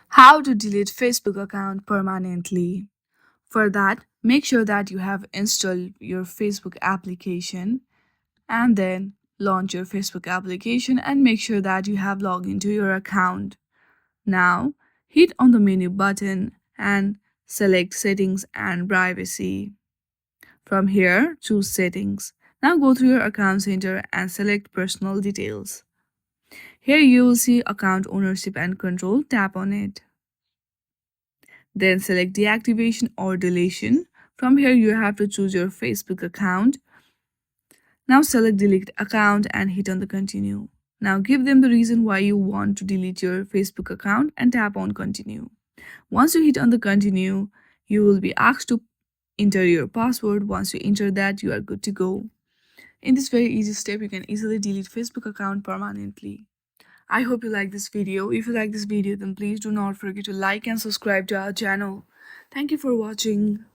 How to delete Facebook account permanently. For that, make sure that you have installed your Facebook application and then launch your Facebook application and make sure that you have logged into your account. Now, hit on the menu button and select Settings and Privacy. From here, choose Settings. Now go to your account center and select Personal Details. Here you will see Account Ownership and Control. Tap on it. Then select Deactivation or Deletion. From here, you have to choose your Facebook account. Now select Delete Account and hit on the Continue. Now give them the reason why you want to delete your Facebook account and tap on Continue. Once you hit on the Continue, you will be asked to enter your password. Once you enter that, you are good to go. In this very easy step, you can easily delete Facebook account permanently. I hope you like this video. If you like this video, then please do not forget to like and subscribe to our channel. Thank you for watching.